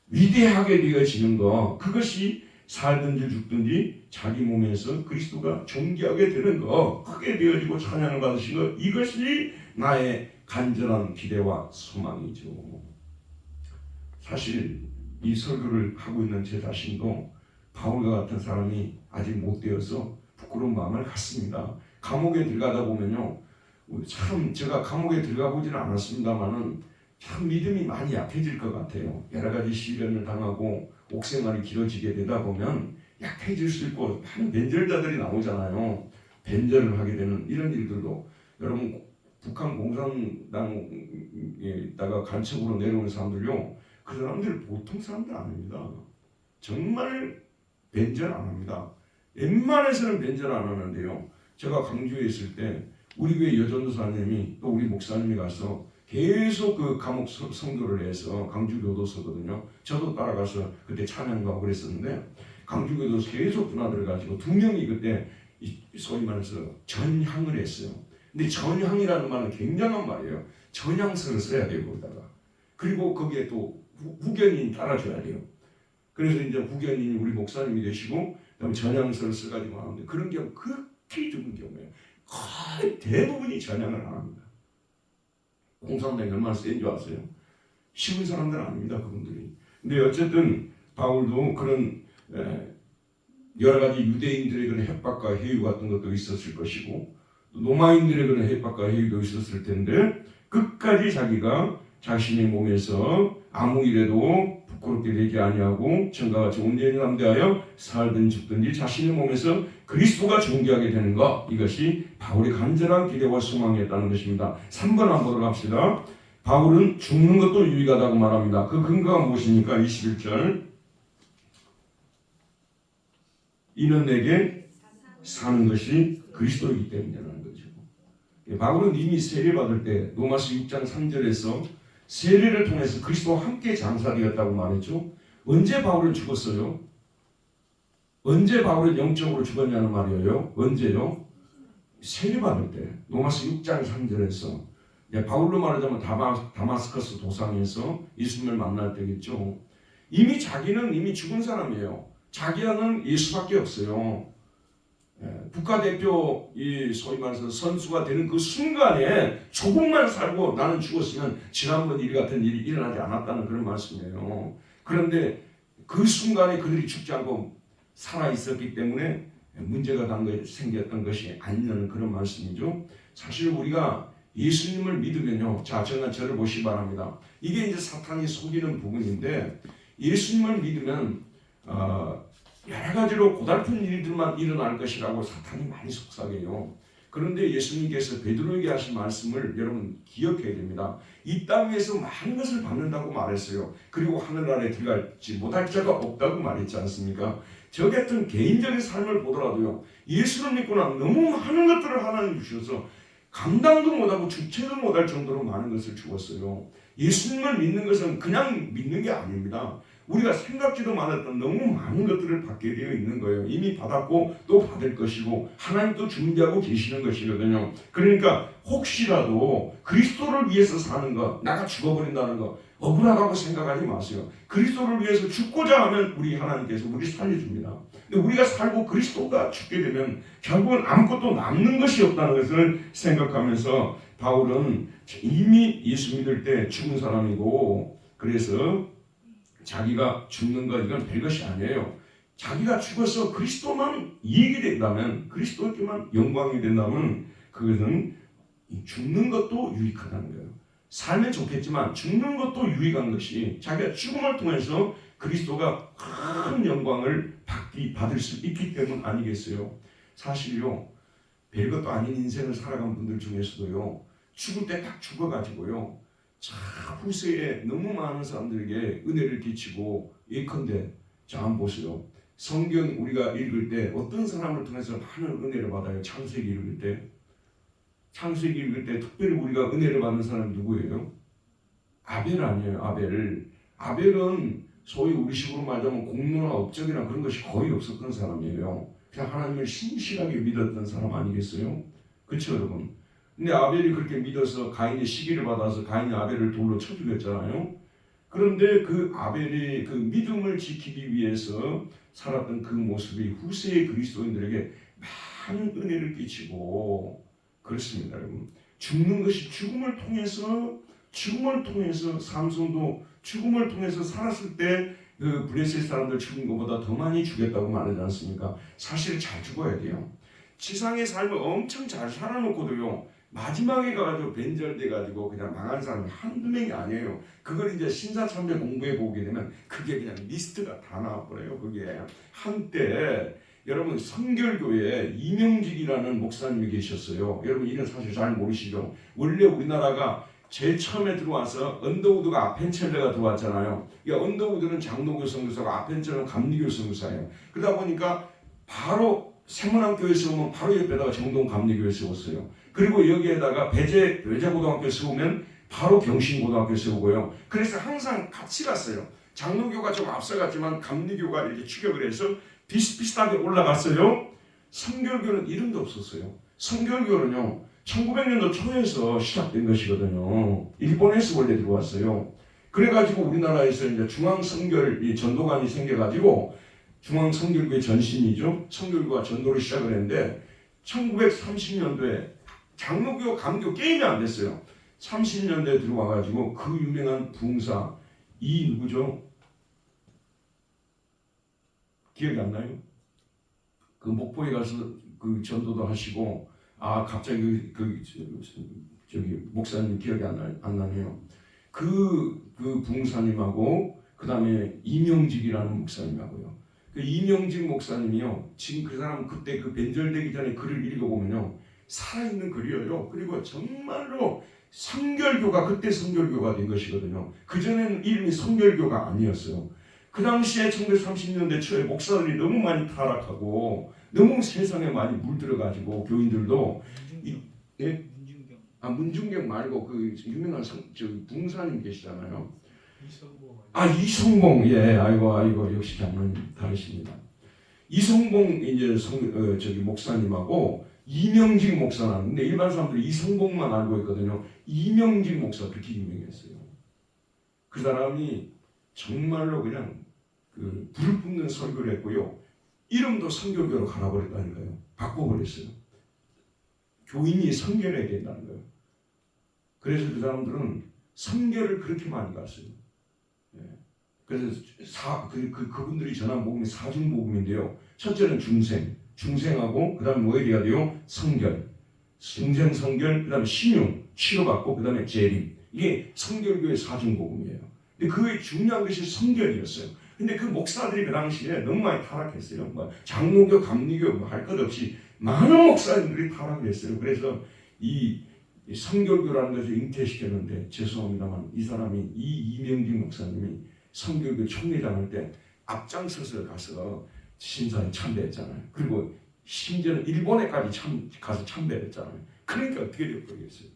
위대하게 되어지는 거, 그것이 살든지 죽든지 자기 몸에서 그리스도가 존귀하게 되는 거, 크게 되어지고 찬양을 받으신 것, 이것이 나의 간절한 기대와 소망이죠. 사실 이 설교를 하고 있는 제 자신도 바울과 같은 사람이 아직 못 되어서 부끄러운 마음을 갖습니다. 감옥에 들어가다 보면요, 참 제가 감옥에 들어가 보지는 않았습니다만은 참 믿음이 많이 약해질 것 같아요. 여러 가지 시련을 당하고 옥생활이 길어지게 되다 보면 약해질 수 있고 많은 변절자들이 나오잖아요. 변절을 하게 되는 이런 일들도, 여러분 북한 공산당에 있다가 간첩으로 내려온 사람들요, 그 사람들 보통 사람들 아닙니다. 정말 변절 안 합니다. 웬만해서는 변절 안 하는데요. 제가 강주에 있을 때 우리 교회 여전도사님이 또 우리 목사님이 가서 계속 그 감옥 선교를 해서 강주 교도소거든요. 저도 따라가서 그때 찬양하고 그랬었는데 강주 교도소 계속 드나들어가지고 두 명이 그때 소위 말해서 전향을 했어요. 근데 전향이라는 말은 굉장한 말이에요. 전향서를 써야 돼요, 거기다가. 그리고 거기에 또 후견인 따라줘야 돼요. 그래서 이제 후견인이 우리 목사님이 되시고 그다음에 전향서를 써가지고 하는데 그런 경우 극히 드문 경우예요. 거의 대부분이 전향을 안 합니다. 공산당이 얼마나 센 줄 아세요? 쉬운 사람들은 아닙니다, 그분들이. 근데 어쨌든 바울도 그런 여러 가지 유대인들의 그런 협박과 해유 같은 것도 있었을 것이고 로마인들의 그런 협박과 해유도 있었을 텐데 끝까지 자기가 자신의 몸에서 아무 일에도 부끄럽게 되지 아니하고 전과 같이 온전히 남대하여 살든 죽든지 자신의 몸에서 그리스도가 존귀하게 되는 것, 이것이 바울의 간절한 기대와 소망이었다는 것입니다. 3번 한번 보도록 합시다. 바울은 죽는 것도 유익하다고 말합니다. 그 근거가 무엇입니까? 21절, 이는 내게 사는 것이 그리스도이기 때문이라는 거죠. 바울은 이미 세례받을 때 로마서 6장 3절에서 세례를 통해서 그리스도와 함께 장사되었다고 말했죠. 언제 바울은 죽었어요? 언제 바울은 영적으로 죽었냐는 말이에요. 언제요? 세례받을 때. 로마서 6장 3절에서 바울로 말하자면 다마스커스 도상에서 예수님을 만날 때겠죠. 이미 자기는 이미 죽은 사람이에요. 자기는 예수밖에 없어요. 국가대표 소위 말해서 선수가 되는 그 순간에 조금만 살고 나는 죽었으면 지난번 일 같은 일이 일어나지 않았다는 그런 말씀이에요. 그런데 그 순간에 그들이 죽지 않고 살아 있었기 때문에 문제가 생겼던 것이 아니냐는 그런 말씀이죠. 사실 우리가 예수님을 믿으면요, 자, 저를 보시기 바랍니다. 이게 이제 사탄이 속이는 부분인데, 예수님을 믿으면 여러 가지로 고달픈 일들만 일어날 것이라고 사탄이 많이 속삭여요. 그런데 예수님께서 베드로에게 하신 말씀을 여러분 기억해야 됩니다. 이 땅 위에서 많은 것을 받는다고 말했어요. 그리고 하늘나라에 들어가지 못할 자가 없다고 말했지 않습니까? 저 같은 개인적인 삶을 보더라도요, 예수를 믿고 나면 너무 많은 것들을 하나님 주셔서 감당도 못하고 주체도 못할 정도로 많은 것을 주었어요. 예수님을 믿는 것은 그냥 믿는 게 아닙니다. 우리가 생각지도 못했던 너무 많은 것들을 받게 되어 있는 거예요. 이미 받았고 또 받을 것이고 하나님 또 준비하고 계시는 것이거든요. 그러니까 혹시라도 그리스도를 위해서 사는 것, 나가 죽어버린다는 것 억울하다고 생각하지 마세요. 그리스도를 위해서 죽고자 하면 우리 하나님께서 우리 살려줍니다. 근데 우리가 살고 그리스도가 죽게 되면 결국은 아무것도 남는 것이 없다는 것을 생각하면서 바울은 이미 예수 믿을 때 죽은 사람이고, 그래서 자기가 죽는 것 이건 별것이 아니에요. 자기가 죽어서 그리스도만 이익이 된다면, 그리스도께만 영광이 된다면 그것은 죽는 것도 유익하다는 거예요. 살면 좋겠지만 죽는 것도 유익한 것이 자기가 죽음을 통해서 그리스도가 큰 영광을 받을 수 있기 때문 아니겠어요? 사실요, 별것도 아닌 인생을 살아간 분들 중에서도요, 죽을 때 딱 죽어가지고요, 자, 후세에 너무 많은 사람들에게 은혜를 끼치고, 예컨대 자, 한번 보세요. 성경 우리가 읽을 때 어떤 사람을 통해서 많은 은혜를 받아요? 창세기 읽을 때. 창세기 읽을 때 특별히 우리가 은혜를 받는 사람이 누구예요? 아벨 아니에요. 아벨은 소위 우리식으로 말하자면 공로나 업적이나 그런 것이 거의 없었던 사람이에요. 그냥 하나님을 신실하게 믿었던 사람 아니겠어요? 그렇죠, 여러분? 근데 아벨이 그렇게 믿어서 가인의 시기를 받아서 가인이 아벨을 돌로 쳐 죽였잖아요. 그런데 그 아벨이 그 믿음을 지키기 위해서 살았던 그 모습이 후세의 그리스도인들에게 많은 은혜를 끼치고 그렇습니다, 여러분. 죽는 것이 죽음을 통해서 삼손도 죽음을 통해서 살았을 때 그 블레셋 사람들 죽은 것보다 더 많이 죽였다고 말하지 않습니까? 사실 잘 죽어야 돼요. 지상의 삶을 엄청 잘 살아놓고도요, 마지막에 가가지고 변절돼가지고 그냥 망한 사람이 한두 명이 아니에요. 그걸 이제 신사참배 공부해 보게 되면 그게 그냥 리스트가 다 나와버려요. 그게 한때 여러분 성결교회에 이명직이라는 목사님이 계셨어요. 여러분 이건 사실 잘 모르시죠? 원래 우리나라가 제일 처음에 들어와서 언더우드가 아펜첼레가 들어왔잖아요. 그러니까 언더우드는 장로교 선교사고 아펜첼레는 감리교 선교사예요. 그러다 보니까 바로 세문안교회 세우면 바로 옆에다가 정동 감리교회 세웠어요. 그리고 여기에다가 배제고등학교 세우면 바로 경신고등학교 세우고요. 그래서 항상 같이 갔어요. 장로교가 좀 앞서갔지만 감리교가 이렇게 추격을 해서 비슷비슷하게 올라갔어요. 성결교는 이름도 없었어요. 성결교는요 1900년도 초에서 시작된 것이거든요. 일본에서 원래 들어왔어요. 그래가지고 우리나라에서 이제 중앙성결 전도관이 생겨가지고 중앙성결교의 전신이죠. 성결교가 전도를 시작을 했는데 1930년도에 장로교 감교 게임이 안 됐어요. 30년대에 들어와가지고 그 유명한 부흥사 이 누구죠? 기억이 안 나요? 그 목포에 가서 그 전도도 하시고 갑자기 저기 목사님 기억이 안 나네요. 그 부흥사님하고 그 다음에 이명직이라는 목사님하고요. 그 이명직 목사님이요. 지금 그 사람 그때 그 변절되기 전에 글을 읽어보면요. 살아있는 글이에요. 그리고 정말로 성결교가 그때 성결교가 된 것이거든요. 그전에는 이름이 성결교가 아니었어요. 그 당시에 1930년대 초에 목사들이 너무 많이 타락하고 너무 세상에 많이 물들어가지고 교인들도 문중경 말고 그 유명한 부흥사님 계시잖아요. 이성봉 아이고 역시 장로님 다르십니다. 이성봉 이제 목사님하고 이명직 목사는 근데 일반 사람들이 이성봉만 알고 있거든요. 이명직 목사 그렇게 유명했어요. 그 사람이 정말로 그냥 그 불을 뿜는 설교를 했고요. 이름도 성결교로 갈아버렸다니까요. 바꿔버렸어요. 교인이 성결해야 된다는 거예요. 그래서 그 사람들은 성결을 그렇게 많이 갔어요. 그래서 그분들이 전한 복음이 사중복음인데요. 첫째는 중생하고 그 다음에 뭐 해야 돼요? 성결, 성결, 그 다음에 신용, 치료받고 그 다음에 재림. 이게 성결교의 사중복음이에요. 근데 그게 중요한 것이 성결이었어요. 근데 그 목사들이 그 당시에 너무 많이 타락했어요. 장로교, 감리교 할 것 없이 많은 목사님들이 타락을 했어요. 그래서 이 성결교라는 것을 잉태시켰는데 죄송합니다만 이 사람이 이명직 목사님이 성결교 총회장 할 때 앞장서서 가서 신사에 참배했잖아요. 그리고 심지어는 일본에까지 가서 참배했잖아요. 그러니까 어떻게 되겠어요?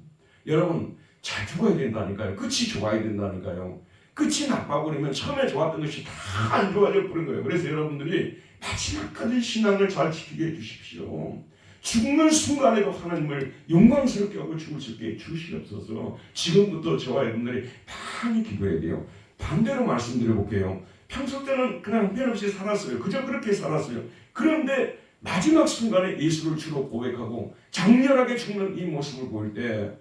여러분 잘 죽어야 된다니까요. 끝이 좋아야 된다니까요. 끝이 나빠버리면 처음에 좋았던 것이 다 안 좋아져 버린 거예요. 그래서 여러분들이 마지막까지 신앙을 잘 지키게 해주십시오. 죽는 순간에도 하나님을 영광스럽게 하고 죽을 수 있게 해주시옵소서. 지금부터 저와 여러분들이 많이 기도해야 돼요. 반대로 말씀드려볼게요. 평소 때는 그냥 형편없이 살았어요. 그저 그렇게 살았어요. 그런데 마지막 순간에 예수를 주로 고백하고 장렬하게 죽는 이 모습을 볼 때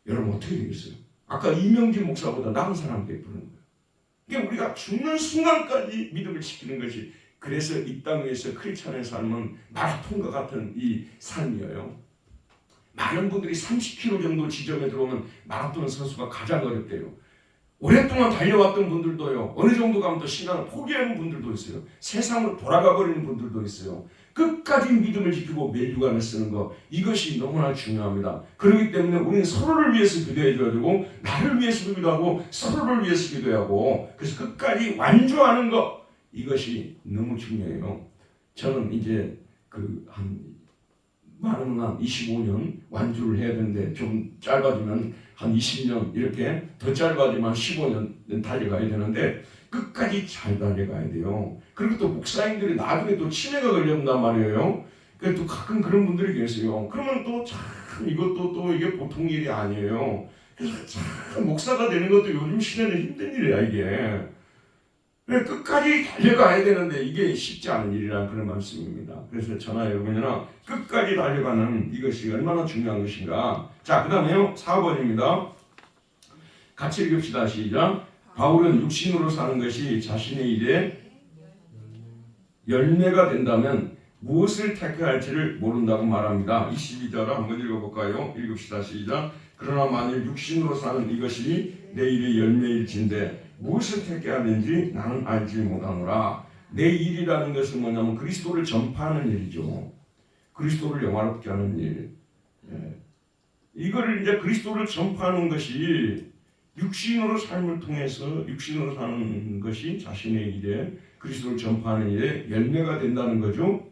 여러분 어떻게 되겠어요? 아까 이명진 목사보다 나은 사람이 되어버리는 거예요. 그러니까 우리가 죽는 순간까지 믿음을 지키는 것이 그래서 이 땅 위에서 크리스찬의 삶은 마라톤과 같은 이 삶이에요. 많은 분들이 30km 정도 지점에 들어오면 마라톤 선수가 가장 어렵대요. 오랫동안 달려왔던 분들도요. 어느 정도 가면 또 신앙을 포기하는 분들도 있어요. 세상으로 돌아가 버리는 분들도 있어요. 끝까지 믿음을 지키고 매주간을 쓰는 것 이것이 너무나 중요합니다. 그렇기 때문에 우리는 서로를 위해서 기도해 줘야 되고 나를 위해서 기도하고 서로를 위해서 기도해야 하고 그래서 끝까지 완주하는 것 이것이 너무 중요해요. 저는 이제 많으면 한 25년 완주를 해야 되는데 좀 짧아지면 한 20년 이렇게 더 짧아지면 15년 달려가야 되는데 끝까지 잘 달려가야 돼요. 그리고 또 목사님들이 나중에 또 치매가 걸린단 말이에요. 그래서 또 가끔 그런 분들이 계세요. 그러면 또 참 이것도 또 이게 보통 일이 아니에요. 그래서 참 목사가 되는 것도 요즘 시대는 힘든 일이야 이게. 끝까지 달려가야 되는데 이게 쉽지 않은 일이라는 그런 말씀입니다. 그래서 저나 여러분이나 끝까지 달려가는 이것이 얼마나 중요한 것인가. 자, 그 다음에요 4번입니다. 같이 읽읍시다. 시작. 바울은 육신으로 사는 것이 자신의 일에 열매가 된다면 무엇을 택할지를 모른다고 말합니다. 22절 한번 읽어볼까요? 읽읍시다. 시작. 그러나 만일 육신으로 사는 이것이 내 일의 열매일진데 무엇을 택해야하는지 나는 알지 못하노라. 내 일이라는 것은 뭐냐면 그리스도를 전파하는 일이죠. 그리스도를 영화롭게 하는 일. 이거를 이제 그리스도를 전파하는 것이 육신으로 삶을 통해서 육신으로 사는 것이 자신의 일에 그리스도를 전파하는 일에 열매가 된다는 거죠.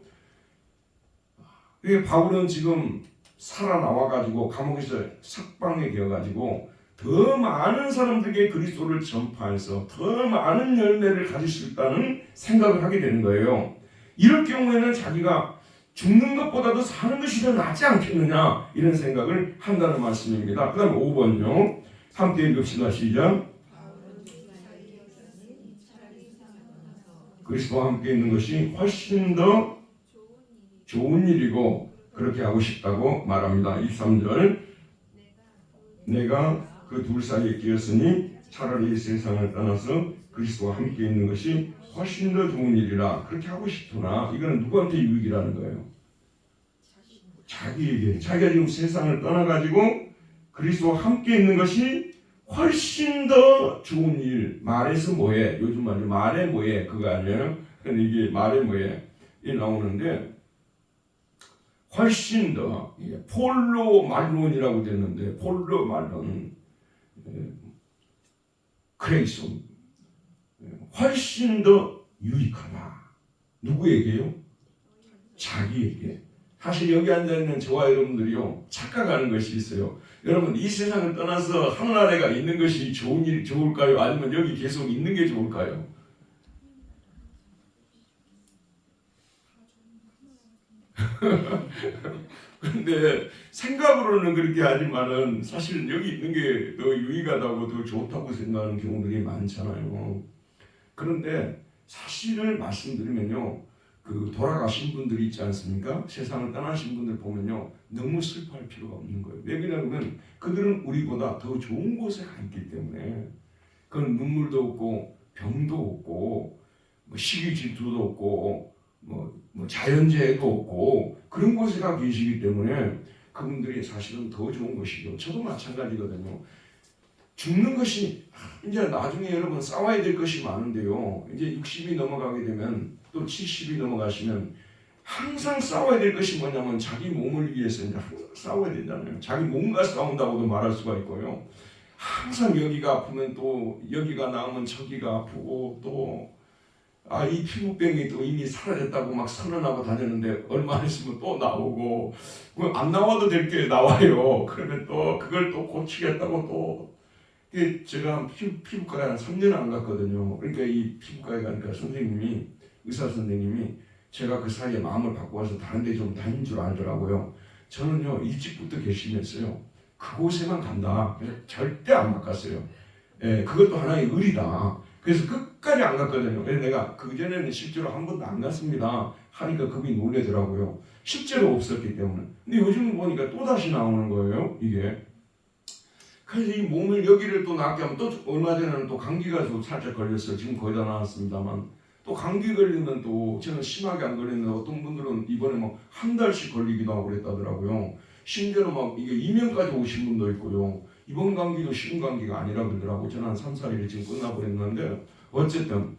바울은 지금 살아나와가지고 감옥에서 석방이 되어가지고 더 많은 사람들에게 그리스도를 전파해서 더 많은 열매를 가질 수 있다는 생각을 하게 되는 거예요. 이럴 경우에는 자기가 죽는 것보다도 사는 것이 더 낫지 않겠느냐 이런 생각을 한다는 말씀입니다. 그 다음 5번요. 함께 읽읍시다. 시작. 그리스도와 함께 있는 것이 훨씬 더 좋은 일이고 그렇게 하고 싶다고 말합니다. 23절. 내가 그 둘 사이에 끼었으니 차라리 이 세상을 떠나서 그리스도와 함께 있는 것이 훨씬 더 좋은 일이라 그렇게 하고 싶구나. 이거는 누구한테 유익이라는 거예요? 자기에게. 자기가 지금 세상을 떠나가지고 그리스도와 함께 있는 것이 훨씬 더 좋은 일. 말에서 뭐해? 요즘 말로 말에 뭐해? 그거 아니에요? 근데 이게 말에 뭐해? 이 나오는데 훨씬 더 폴로 말론이라고 됐는데 폴로 말론 크레이손 훨씬 더 유익하다. 누구에게요? 자기에게. 사실 여기 앉아있는 저와 여러분들이요 착각하는 것이 있어요. 여러분 이 세상을 떠나서 하늘나라가 있는 것이 좋을까요? 아니면 여기 계속 있는 게 좋을까요? 근데 생각으로는 그렇게 하지만은 사실 여기 있는 게 더 유익하다고 더 좋다고 생각하는 경우들이 많잖아요. 그런데 사실을 말씀드리면요, 그 돌아가신 분들이 있지 않습니까? 세상을 떠나신 분들 보면요, 너무 슬퍼할 필요가 없는 거예요. 왜 그러냐면 그들은 우리보다 더 좋은 곳에 가 있기 때문에 그건 눈물도 없고 병도 없고 뭐 시기 질투도 없고 뭐 자연재해도 없고 그런 곳에 가 계시기 때문에 그분들이 사실은 더 좋은 것이죠. 저도 마찬가지거든요. 죽는 것이 이제 나중에 여러분 싸워야 될 것이 많은데요. 이제 60이 넘어가게 되면 또 70이 넘어가시면 항상 싸워야 될 것이 뭐냐면 자기 몸을 위해서 이제 항상 싸워야 되잖아요. 자기 몸과 싸운다고도 말할 수가 있고요. 항상 여기가 아프면 또 여기가 나으면 저기가 아프고 또 이 피부병이 또 이미 사라졌다고 막 선언하고 다녔는데 얼마 안 있으면 또 나오고 안 나와도 될 게 나와요. 그러면 또 그걸 또 고치겠다고 또 제가 피부과에 한 3년 안 갔거든요. 그러니까 이 피부과에 가니까 선생님이 의사 선생님이 제가 그 사이에 마음을 바꿔서 다른 데 좀 다닌 줄 알더라고요. 저는요 일찍부터 결심했어요. 그곳에만 간다. 그래서 절대 안 바꿨어요. 그것도 하나의 의리다. 그래서 끝까지 안 갔거든요. 그래서 내가 그전에는 실제로 한 번도 안 갔습니다 하니까 그분이 놀래더라고요. 실제로 없었기 때문에. 근데 요즘 보니까 또다시 나오는 거예요. 이게. 그래서 이 몸을 여기를 또 낫게 하면 또 얼마 전에는 또 감기가 좀 살짝 걸렸어요. 지금 거의 다 나았습니다만 또 감기 걸리면 또 저는 심하게 안 걸리는데 어떤 분들은 이번에 막 한 달씩 걸리기도 하고 그랬다더라고요. 심지어는 막 이게 이명까지 오신 분도 있고요. 이번 감기도 쉬운 감기가 아니라 그러더라고. 저는 한 3, 4일이 지금 끝나버렸는데 어쨌든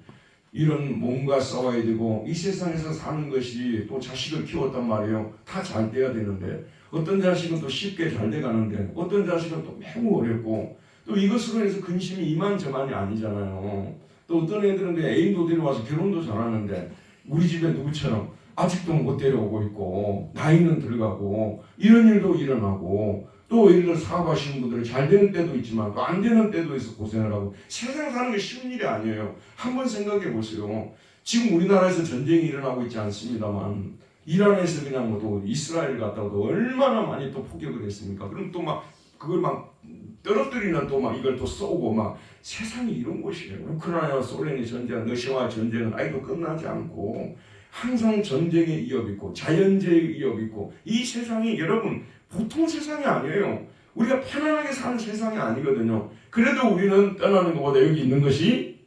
이런 몸과 싸워야 되고 이 세상에서 사는 것이 또 자식을 키웠단 말이에요. 다 잘 돼야 되는데 어떤 자식은 또 쉽게 잘 돼가는데 어떤 자식은 또 매우 어렵고 또 이것으로 해서 근심이 이만저만이 아니잖아요. 또 어떤 애들은 애인도 데려와서 결혼도 잘하는데 우리 집에 누구처럼 아직도 못 데려오고 있고 나이는 들어가고 이런 일도 일어나고 또 예를 들어 사업하시는 분들은 잘 되는 때도 있지만 또 안 되는 때도 있어 고생을 하고 세상 사는 게 쉬운 일이 아니에요. 한번 생각해 보세요. 지금 우리나라에서 전쟁이 일어나고 있지 않습니다만 이란에서 그냥 또 이스라엘 갔다가도 얼마나 많이 또 폭격을 했습니까? 그럼 또 막 그걸 막 떨어뜨리는 또 막 이걸 또 쏘고 막 세상이 이런 곳이에요. 우크라이나와 소련의 전쟁, 러시아와 전쟁은 아직도 끝나지 않고 항상 전쟁의 위협이 있고 자연재해의 위협이 있고 이 세상이 여러분 보통 세상이 아니에요. 우리가 편안하게 사는 세상이 아니거든요. 그래도 우리는 떠나는 것보다 여기 있는 것이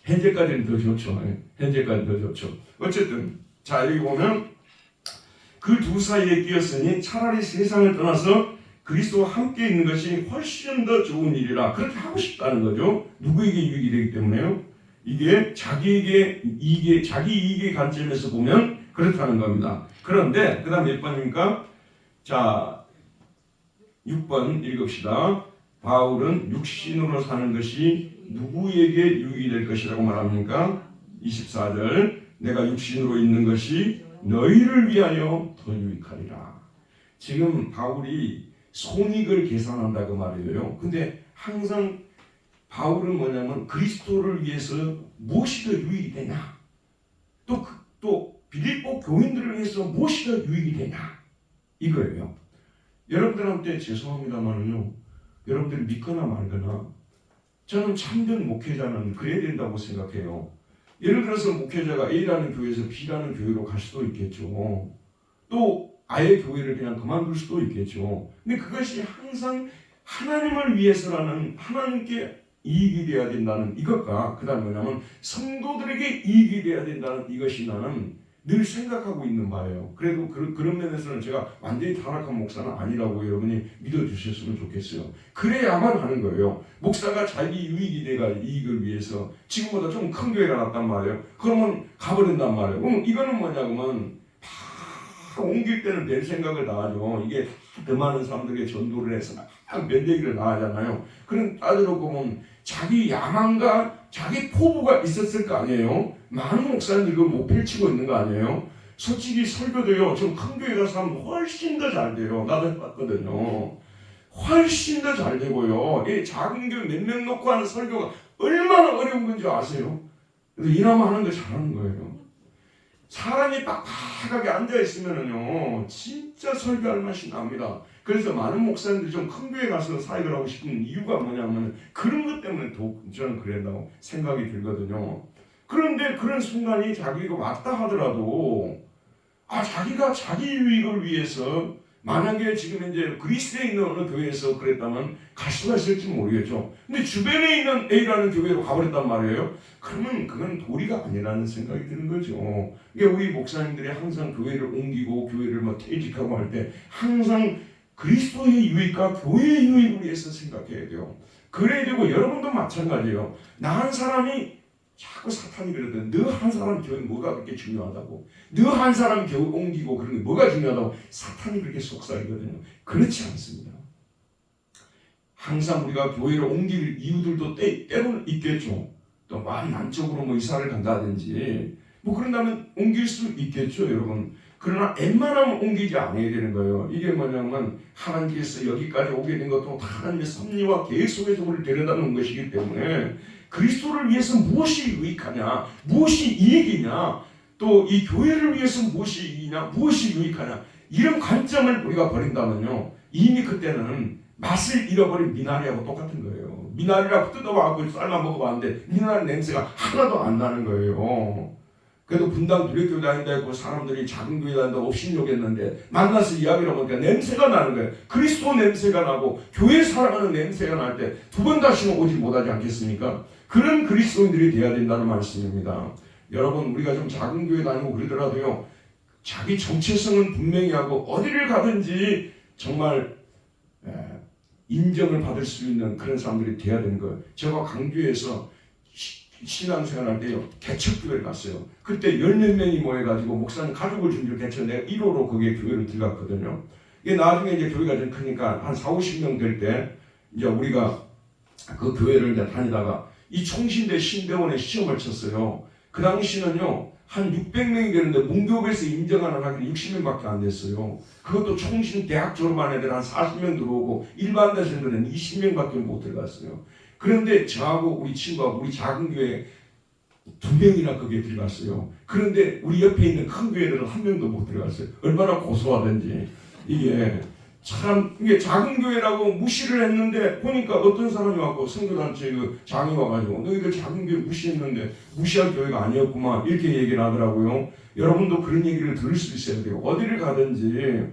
현재까지는 더 좋죠. 현재까지는 더 좋죠. 어쨌든 자 여기 보면 그 두 사이에 끼었으니 차라리 세상을 떠나서 그리스도와 함께 있는 것이 훨씬 더 좋은 일이라 그렇게 하고 싶다는 거죠. 누구에게 유익이 되기 때문에요. 이게 자기에게 이익의 자기 이익의 관점에서 보면 그렇다는 겁니다. 그런데 그다음 몇 번입니까? 자 6번 읽읍시다. 바울은 육신으로 사는 것이 누구에게 유익이 될 것이라고 말합니까? 24절 내가 육신으로 있는 것이 너희를 위하여 더 유익하리라. 지금 바울이 손익을 계산한다고 말이에요. 근데 항상 바울은 뭐냐면 그리스도를 위해서 무엇이 더 유익이 되냐, 또 빌립보 교인들을 위해서 무엇이 더 유익이 되냐 이거예요. 여러분들한테 죄송합니다만은요, 여러분들이 믿거나 말거나 저는 참된 목회자는 그래야 된다고 생각해요. 예를 들어서 목회자가 A라는 교회에서 B라는 교회로 갈 수도 있겠죠. 또 아예 교회를 그냥 그만둘 수도 있겠죠. 근데 그것이 항상 하나님을 위해서라는, 하나님께 이익이 되어야 된다는 이것과 그 다음에 뭐냐면 성도들에게 이익이 되어야 된다는 이것이 나는 늘 생각하고 있는 바예요. 그래도 그런 면에서는 제가 완전히 타락한 목사는 아니라고 여러분이 믿어주셨으면 좋겠어요. 그래야만 하는 거예요. 목사가 자기 유익이 돼가 이익을 위해서 지금보다 좀 큰 교회가 났단 말이에요. 그러면 가버린단 말이에요. 그럼 이거는 뭐냐면 다 옮길 때는 낼 생각을 다 하죠. 이게 더 많은 사람들에게 전도를 해서 막 면대기를 다 하잖아요. 그럼 따져놓고 보면 자기 야망과 자기 포부가 있었을 거 아니에요. 많은 목사님들이 그걸 못 펼치고 있는 거 아니에요. 솔직히 설교도요, 좀 큰 교회 가서 하면 훨씬 더 잘 돼요. 나도 해봤거든요. 훨씬 더 잘 되고요. 이 작은 교회 몇 명 놓고 하는 설교가 얼마나 어려운 건지 아세요? 그래서 이나마 하는 거 잘하는 거예요. 사람이 빡빡하게 앉아있으면은요, 진짜 설교할 맛이 납니다. 그래서 많은 목사님들이 좀 큰 교회 가서 사역을 하고 싶은 이유가 뭐냐면 그런 것 때문에 저는 그랬다고 생각이 들거든요. 그런데 그런 순간이 자기가 왔다 하더라도 자기가 자기 유익을 위해서 만약에 지금 이제 그리스에 있는 어느 교회에서 그랬다면 갈 수가 있을지 모르겠죠. 근데 주변에 있는 A라는 교회로 가버렸단 말이에요. 그러면 그건 도리가 아니라는 생각이 드는 거죠. 이게 우리 목사님들이 항상 교회를 옮기고 교회를 뭐 퇴직하고 할 때 항상 그리스도의 유익과 교회의 유익을 위해서 생각해야 돼요. 그래야 되고 여러분도 마찬가지예요. 나 한 사람이 자꾸 사탄이 그러거든. 너 한 사람 교회 뭐가 그렇게 중요하다고. 너 한 사람 교회 옮기고 그런 게 뭐가 중요하다고. 사탄이 그렇게 속삭이거든요. 그렇지 않습니다. 항상 우리가 교회를 옮길 이유들도 때로는 있겠죠. 또 많이 남쪽으로 뭐 이사를 간다든지 뭐 그런다면 옮길 수 있겠죠, 여러분. 그러나 웬만하면 옮기지 않아야 되는 거예요. 이게 뭐냐면 하나님께서 여기까지 오게 된 것도 하나님의 섭리와 계획 속에서 우리를 데려다 놓은 것이기 때문에 그리스도를 위해서 무엇이 유익하냐, 무엇이 이익이냐, 또 이 교회를 위해서 무엇이 이익이냐, 무엇이 유익하냐, 이런 관점을 우리가 버린다면요, 이미 그때는 맛을 잃어버린 미나리하고 똑같은 거예요. 미나리라고 뜯어와서 삶아 먹어봤는데 미나리 냄새가 하나도 안 나는 거예요. 그래도 분당 두레교회 다닌다 했고 사람들이 작은 교회 다닌다고 업신욕했는데 만나서 이야기를 하니까 냄새가 나는 거예요. 그리스도 냄새가 나고 교회 사랑하는 냄새가 날 때 두 번 다시는 오지 못하지 않겠습니까? 그런 그리스도인들이 되어야 된다는 말씀입니다. 여러분, 우리가 좀 작은 교회 다니고 그러더라도요, 자기 정체성은 분명히 하고 어디를 가든지 정말 인정을 받을 수 있는 그런 사람들이 되어야 되는 거예요. 제가 강주에서 신앙생활 할 때요, 개척교회를 갔어요. 그때 10몇 명이 모여가지고 목사님 가족을 준비를 개척, 내가 1호로 거기에 교회를 들어갔거든요. 이게 나중에 이제 교회가 좀 크니까 한 40-50명 될 때 이제 우리가 그 교회를 이제 다니다가 이 총신대 신대원에 시험을 쳤어요. 그 당시는요, 한 600명이 되는데 문교부에서 인정하는 학교는 60명밖에 안 됐어요. 그것도 총신 대학 졸업한 애들 한 40명 들어오고 일반 대생들은 20명밖에 못 들어갔어요. 그런데 저하고 우리 친구하고 우리 작은 교회 2명이나 거기에 들어갔어요. 그런데 우리 옆에 있는 큰 교회들은 1명도 못 들어갔어요. 얼마나 고소하든지. 이게 참 이게 작은 교회라고 무시를 했는데 보니까 어떤 사람이 왔고 선교단체 그 장이 와가지고 너희들 작은 교회 무시했는데 무시할 교회가 아니었구만 이렇게 얘기를 하더라고요. 여러분도 그런 얘기를 들을 수 있어야 돼요. 어디를 가든지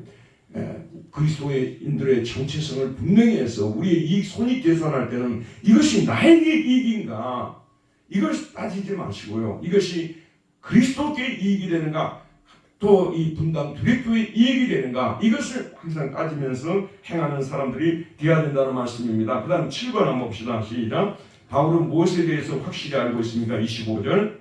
그리스도인들의 정체성을 분명히 해서 우리의 이익 손익 계산할 때는 이것이 나에게 이익인가 이걸 따지지 마시고요. 이것이 그리스도께 이익이 되는가 또 이 분당 두레교의 이익이 되는가 이것을 항상 따지면서 행하는 사람들이 되어야 된다는 말씀입니다. 그 다음 7번 한번 봅시다. 시작. 바울은 무엇에 대해서 확실히 알고 있습니까? 25절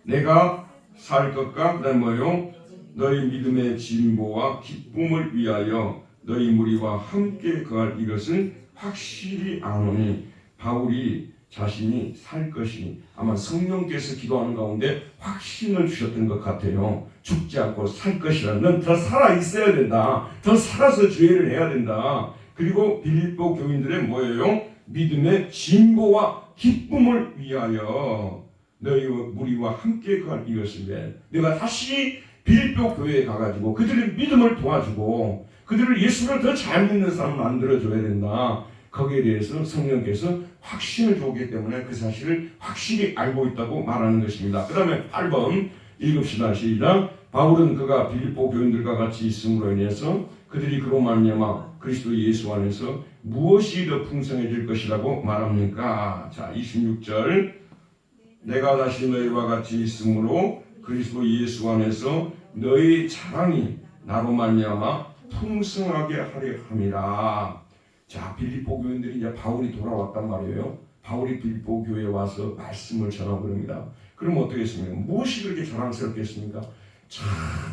내가 살 것과 그 다음 뭐요? 너희 믿음의 진보와 기쁨을 위하여 너희 무리와 함께 거할 이것을 확실히 아노니 바울이 자신이 살 것이 아마 성령께서 기도하는 가운데 확신을 주셨던 것 같아요. 죽지 않고 살 것이라 넌 더 살아 있어야 된다. 더 살아서 주의를 해야 된다. 그리고 빌립보 교인들의 뭐예요? 믿음의 진보와 기쁨을 위하여 너희 무리와 함께 거할 이것을 위해 내가 다시 빌립보 교회에 가가지고 그들의 믿음을 도와주고 그들을 예수를 더 잘 믿는 사람 만들어줘야 된다. 거기에 대해서 성령께서 확신을 주었기 때문에 그 사실을 확실히 알고 있다고 말하는 것입니다. 그 다음에 8번 읽읍시다. 시작. 바울은 그가 빌립보 교인들과 같이 있음으로 인해서 그들이 그로 말미암아 그리스도 예수 안에서 무엇이 더 풍성해질 것이라고 말합니까? 자 26절 내가 다시 너희와 같이 있음으로 그리스도 예수 안에서 너희 자랑이 나로 말미암아 풍성하게 하려 함이라. 자, 빌립보 교인들이 이제 바울이 돌아왔단 말이에요. 바울이 빌립보 교회에 와서 말씀을 전하고 그럽니다. 그럼 어떻겠습니까? 무엇이 그렇게 자랑스럽겠습니까? 자,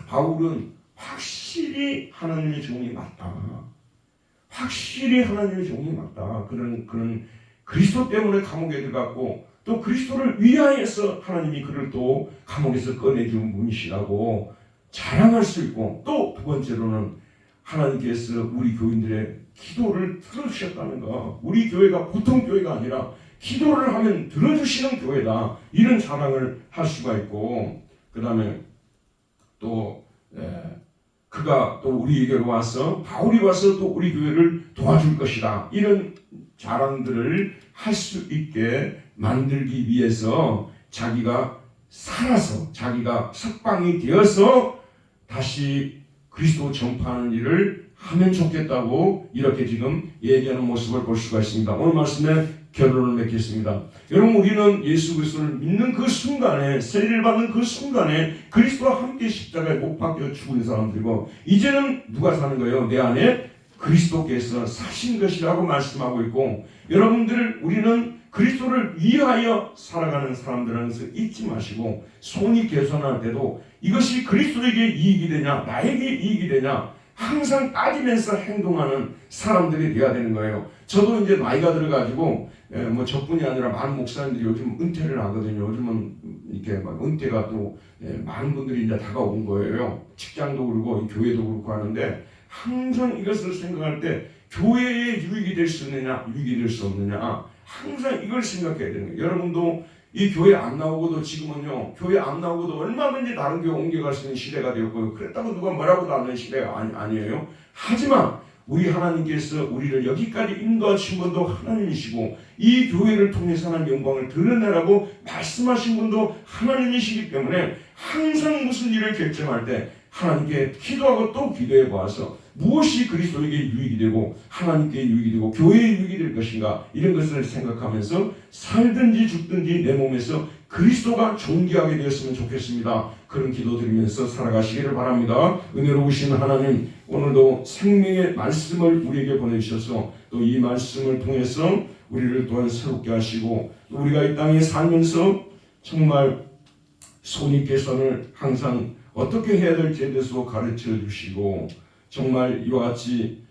바울은 확실히 하나님의 종이 맞다. 확실히 하나님의 종이 맞다. 그런 그리스도 때문에 감옥에 들어갔고 또 그리스도를 위하여서 하나님이 그를 또 감옥에서 꺼내준 분이시라고 자랑할 수 있고 또 두 번째로는 하나님께서 우리 교인들의 기도를 들어주셨다는 거. 우리 교회가 보통 교회가 아니라 기도를 하면 들어주시는 교회다. 이런 자랑을 할 수가 있고 그 다음에 또 그가 또 우리에게로 와서 바울이 와서 또 우리 교회를 도와줄 것이다. 이런 자랑들을 할 수 있게 만들기 위해서 자기가 살아서 자기가 석방이 되어서 다시 그리스도 전파하는 일을 하면 좋겠다고 이렇게 지금 얘기하는 모습을 볼 수가 있습니다. 오늘 말씀에 결론을 맺겠습니다. 여러분 우리는 예수 그리스도를 믿는 그 순간에 세례를 받는 그 순간에 그리스도와 함께 십자가에 못 박혀 죽은 사람들이고 이제는 누가 사는 거예요? 내 안에 그리스도께서 사신 것이라고 말씀하고 있고 여러분들 우리는 그리스도를 위하여 살아가는 사람들이라는 것을 잊지 마시고 손익 계산할 때도 이것이 그리스도에게 이익이 되냐 나에게 이익이 되냐 항상 따지면서 행동하는 사람들이 되어야 되는 거예요. 저도 이제 나이가 들어가지고 뭐 저뿐이 아니라 많은 목사님들이 요즘 은퇴를 하거든요. 요즘은 이렇게 막 은퇴가 또 많은 분들이 이제 다가온 거예요. 직장도 그렇고 교회도 그렇고 하는데 항상 이것을 생각할 때 교회에 유익이 될 수 있느냐 유익이 될 수 없느냐 항상 이걸 생각해야 되는 거예요. 여러분도 이 교회 안 나오고도 지금은요 교회 안 나오고도 얼마든지 다른 교회 옮겨갈 수 있는 시대가 되었고요. 그랬다고 누가 뭐라고도 하는 시대가 아니에요. 하지만 우리 하나님께서 우리를 여기까지 인도하신 분도 하나님이시고 이 교회를 통해서 하나님 영광을 드러내라고 말씀하신 분도 하나님이시기 때문에 항상 무슨 일을 결정할 때 하나님께 기도하고 또 기도해 보아서 무엇이 그리스도에게 유익이 되고 하나님께 유익이 되고 교회에 유익이 될 것인가 이런 것을 생각하면서 살든지 죽든지 내 몸에서 그리스도가 존귀하게 되었으면 좋겠습니다. 그런 기도 드리면서 살아가시기를 바랍니다. 은혜로우신 하나님 오늘도 생명의 말씀을 우리에게 보내주셔서 또 이 말씀을 통해서 우리를 또한 새롭게 하시고 우리가 이 땅에 살면서 정말 손익계산을 항상 어떻게 해야 될지에 대해서 가르쳐 주시고 정말 이와 같이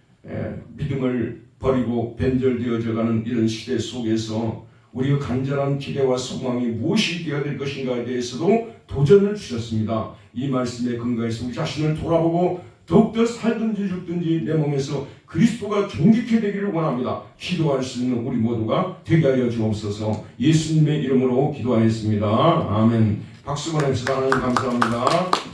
믿음을 버리고 변절되어져가는 이런 시대 속에서 우리의 간절한 기대와 소망이 무엇이 되어야 될 것인가에 대해서도 도전을 주셨습니다. 이 말씀에 근거해서 우리 자신을 돌아보고 더욱더 살든지 죽든지 내 몸에서 그리스도가 존귀케 되기를 원합니다. 기도할 수 있는 우리 모두가 되게 하여 주옵소서. 예수님의 이름으로 기도하였습니다. 아멘. 박수 보냅시다. 하나님 감사합니다.